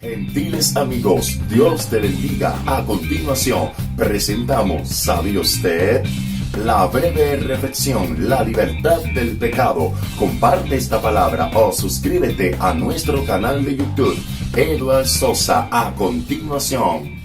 Gentiles amigos, Dios te bendiga. A continuación, presentamos, ¿sabía usted? La breve reflexión, la libertad del pecado. Comparte esta palabra o suscríbete a nuestro canal de YouTube, Edward Sosa. A continuación.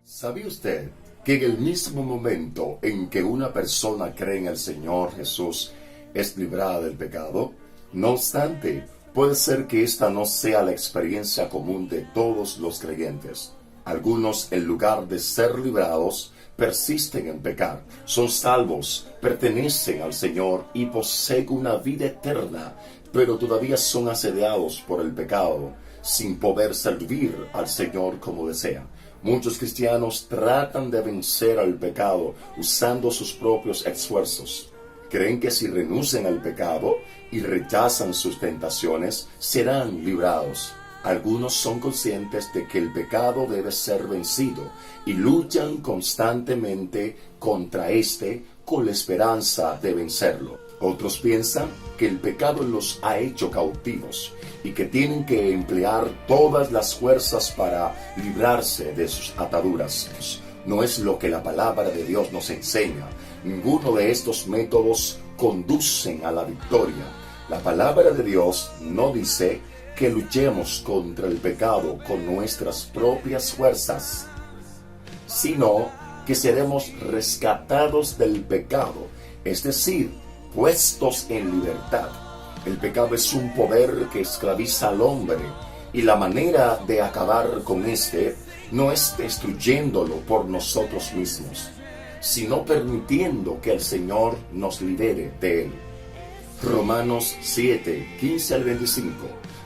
¿Sabía usted que en el mismo momento en que una persona cree en el Señor Jesús, es librada del pecado? No obstante, puede ser que esta no sea la experiencia común de todos los creyentes. Algunos, en lugar de ser librados, persisten en pecar. Son salvos, pertenecen al Señor y poseen una vida eterna, pero todavía son asediados por el pecado, sin poder servir al Señor como desean. Muchos cristianos tratan de vencer al pecado usando sus propios esfuerzos. Creen que si renuncian al pecado y rechazan sus tentaciones, serán librados. Algunos son conscientes de que el pecado debe ser vencido y luchan constantemente contra este con la esperanza de vencerlo. Otros piensan que el pecado los ha hecho cautivos y que tienen que emplear todas las fuerzas para librarse de sus ataduras. No es lo que la palabra de Dios nos enseña. Ninguno de estos métodos conducen a la victoria. La palabra de Dios no dice que luchemos contra el pecado con nuestras propias fuerzas, sino que seremos rescatados del pecado, es decir, puestos en libertad. El pecado es un poder que esclaviza al hombre, y la manera de acabar con este no es destruyéndolo por nosotros mismos, sino permitiendo que el Señor nos libere de él. Romanos 7, 15 al 25.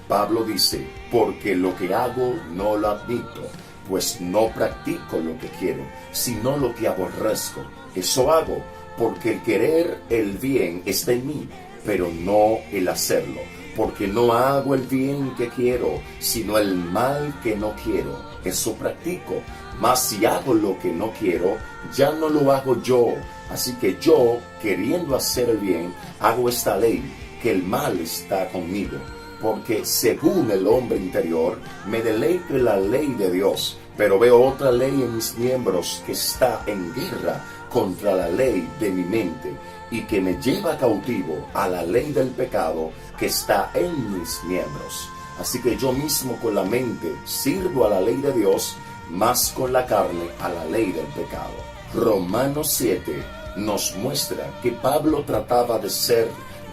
Pablo dice: porque lo que hago no lo admito, pues no practico lo que quiero, sino lo que aborrezco. Eso hago, porque el querer el bien está en mí, pero no el hacerlo. Porque no hago el bien que quiero, sino el mal que no quiero. Eso practico. Mas si hago lo que no quiero, ya no lo hago yo. Así que yo, queriendo hacer el bien, hago esta ley, que el mal está conmigo. Porque según el hombre interior, me deleito en la ley de Dios, pero veo otra ley en mis miembros que está en guerra contra la ley de mi mente, y que me lleva cautivo a la ley del pecado que está en mis miembros. Así que yo mismo con la mente sirvo a la ley de Dios, mas con la carne a la ley del pecado. Romanos 7 nos muestra que Pablo trataba de ser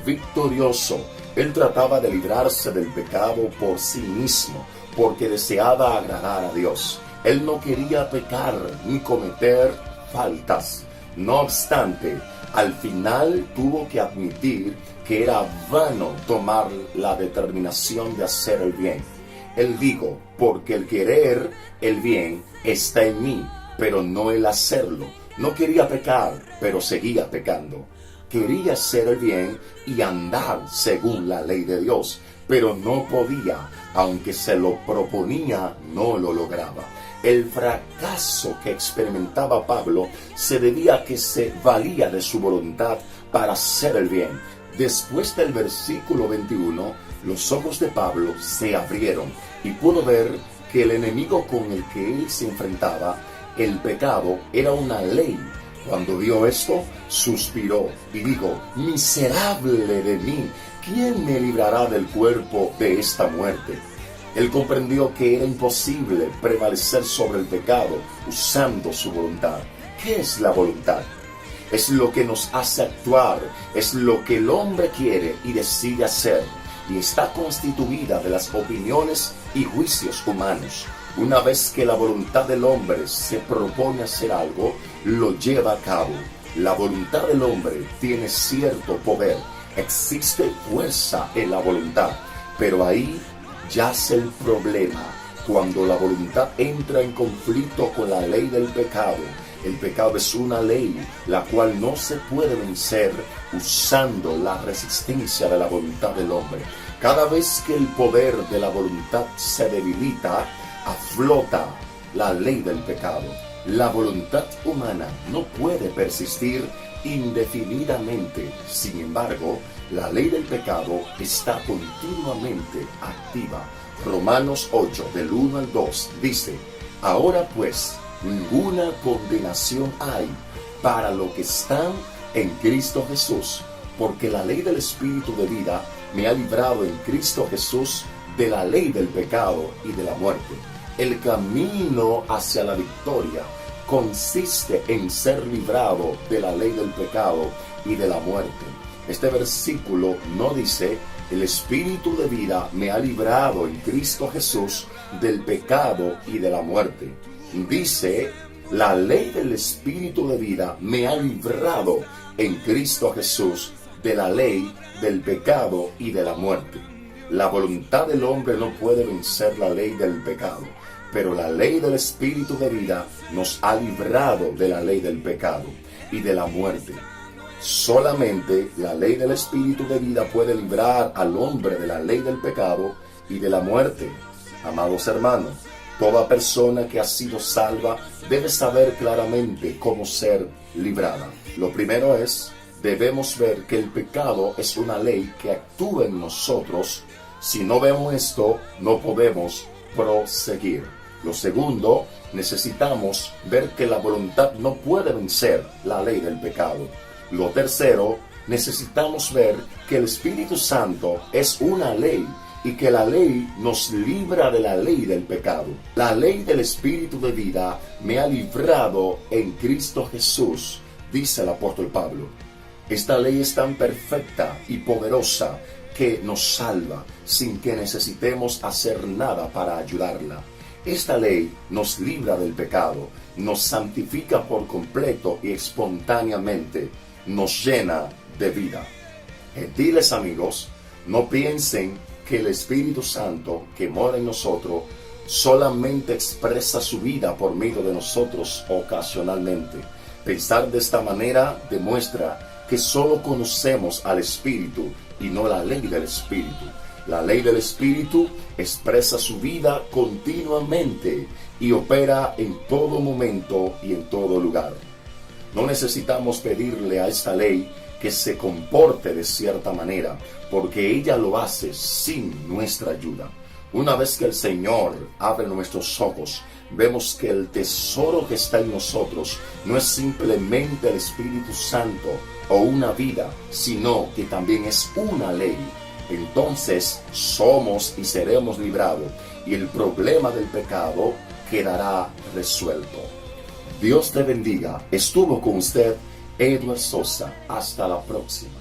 victorioso. Él trataba de librarse del pecado por sí mismo, porque deseaba agradar a Dios. Él no quería pecar ni cometer faltas. No obstante, al final tuvo que admitir que era vano tomar la determinación de hacer el bien. Él dijo: porque el querer el bien está en mí, pero no el hacerlo. No quería pecar, pero seguía pecando. Quería hacer el bien y andar según la ley de Dios, pero no podía. Aunque se lo proponía, no lo lograba. El fracaso que experimentaba Pablo se debía a que se valía de su voluntad para hacer el bien. Después del versículo 21, los ojos de Pablo se abrieron y pudo ver que el enemigo con el que él se enfrentaba, el pecado, era una ley. Cuando vio esto, suspiró y dijo: miserable de mí, ¿quién me librará del cuerpo de esta muerte? Él comprendió que era imposible prevalecer sobre el pecado usando su voluntad. ¿Qué es la voluntad? Es lo que nos hace actuar, es lo que el hombre quiere y decide hacer, y está constituida de las opiniones y juicios humanos. Una vez que la voluntad del hombre se propone hacer algo, lo lleva a cabo. La voluntad del hombre tiene cierto poder, existe fuerza en la voluntad, pero ahí yace el problema. Cuando la voluntad entra en conflicto con la ley del pecado. El pecado es una ley la cual no se puede vencer usando la resistencia de la voluntad del hombre. Cada vez que el poder de la voluntad se debilita, aflota la ley del pecado. La voluntad humana no puede persistir indefinidamente. Sin embargo, la ley del pecado está continuamente activa. Romanos 8, del 1 al 2, dice: ahora pues, ninguna condenación hay para los que están en Cristo Jesús, porque la ley del Espíritu de vida me ha librado en Cristo Jesús de la ley del pecado y de la muerte. El camino hacia la victoria consiste en ser librado de la ley del pecado y de la muerte. Este versículo no dice: el Espíritu de vida me ha librado en Cristo Jesús del pecado y de la muerte. Dice: la ley del Espíritu de vida me ha librado en Cristo Jesús de la ley del pecado y de la muerte. La voluntad del hombre no puede vencer la ley del pecado, pero la ley del Espíritu de vida nos ha librado de la ley del pecado y de la muerte. Solamente la ley del Espíritu de vida puede librar al hombre de la ley del pecado y de la muerte. Amados hermanos, toda persona que ha sido salva debe saber claramente cómo ser librada. Lo primero es: debemos ver que el pecado es una ley que actúa en nosotros. Si no vemos esto, no podemos proseguir. Lo segundo, necesitamos ver que la voluntad no puede vencer la ley del pecado. Lo tercero, necesitamos ver que el Espíritu Santo es una ley y que la ley nos libra de la ley del pecado. La ley del Espíritu de vida me ha librado en Cristo Jesús, dice el apóstol Pablo. Esta ley es tan perfecta y poderosa que nos salva sin que necesitemos hacer nada para ayudarla. Esta ley nos libra del pecado, nos santifica por completo y espontáneamente nos llena de vida. Gentiles amigos, no piensen que el Espíritu Santo que mora en nosotros solamente expresa su vida por medio de nosotros ocasionalmente. Pensar de esta manera demuestra que solo conocemos al Espíritu y no la ley del Espíritu. La ley del Espíritu expresa su vida continuamente y opera en todo momento y en todo lugar. No necesitamos pedirle a esta ley que se comporte de cierta manera, porque ella lo hace sin nuestra ayuda. Una vez que el Señor abre nuestros ojos, vemos que el tesoro que está en nosotros no es simplemente el Espíritu Santo o una vida, sino que también es una ley. Entonces somos y seremos librados, y el problema del pecado quedará resuelto. Dios te bendiga. Estuvo con usted Edward Sosa. Hasta la próxima.